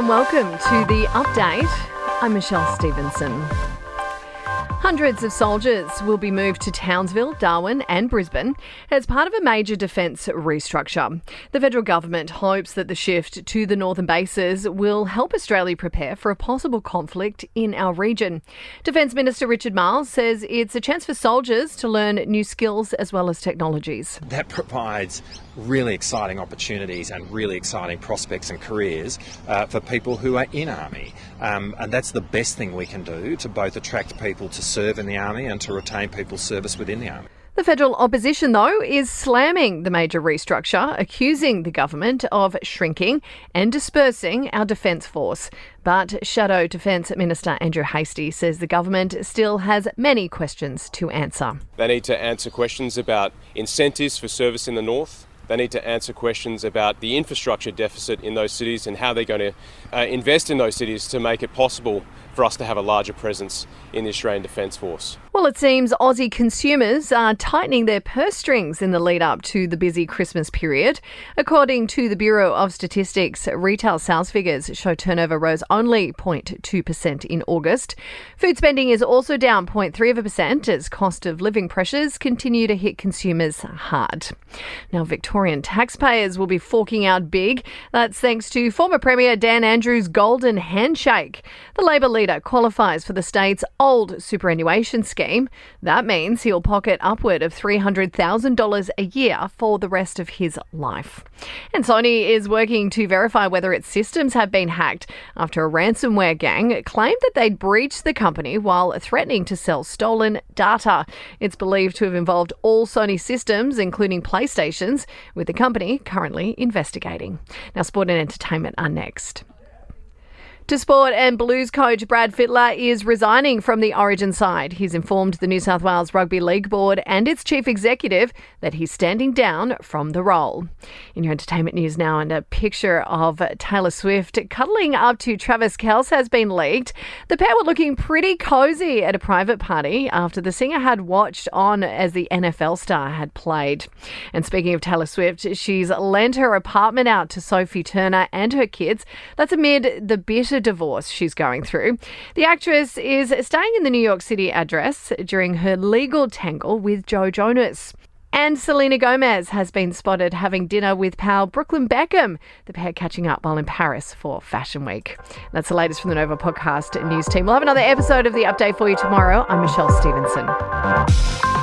and welcome to The Update. I'm Michelle Stevenson. Hundreds of soldiers will be moved to Townsville, Darwin and Brisbane as part of a major defence restructure. The federal government hopes that the shift to the northern bases will help Australia prepare for a possible conflict in our region. Defence Minister Richard Marles says it's a chance for soldiers to learn new skills as well as technologies. That provides really exciting opportunities and really exciting prospects and careers for people who are in Army. And that's the best thing we can do to both attract people to serve in the Army and to retain people's service within the Army. The federal opposition, though, is slamming the major restructure, accusing the government of shrinking and dispersing our defence force. But Shadow Defence Minister Andrew Hastie says the government still has many questions to answer. They need to answer questions about incentives for service in the north. They need to answer questions about the infrastructure deficit in those cities and how they're going to invest in those cities to make it possible for us to have a larger presence in the Australian Defence Force. Well, it seems Aussie consumers are tightening their purse strings in the lead up to the busy Christmas period. According to the Bureau of Statistics, retail sales figures show turnover rose only 0.2% in August. Food spending is also down 0.3% as cost of living pressures continue to hit consumers hard. Now, Victorian taxpayers will be forking out big. That's thanks to former Premier Dan Andrews' golden handshake. The Labor leader qualifies for the state's old superannuation scheme. That means he'll pocket upward of $300,000 a year for the rest of his life. And Sony is working to verify whether its systems have been hacked after a ransomware gang claimed that they'd breached the company while threatening to sell stolen data. It's believed to have involved all Sony systems, including PlayStations, with the company currently investigating. Now, sport and entertainment are next. To sport, and Blues coach Brad Fittler is resigning from the Origin side. He's informed the New South Wales Rugby League Board and its chief executive that he's standing down from the role. In your entertainment news now, and a picture of Taylor Swift cuddling up to Travis Kelce has been leaked. The pair were looking pretty cozy at a private party after the singer had watched on as the NFL star had played. And speaking of Taylor Swift, she's lent her apartment out to Sophie Turner and her kids. That's amid the bitter divorce she's going through. The actress is staying in the New York City address during her legal tangle with Joe Jonas. And Selena Gomez has been spotted having dinner with pal Brooklyn Beckham, the pair catching up while in Paris for Fashion Week. That's the latest from the Nova Podcast News team. We'll have another episode of The Update for you tomorrow. I'm Michelle Stevenson.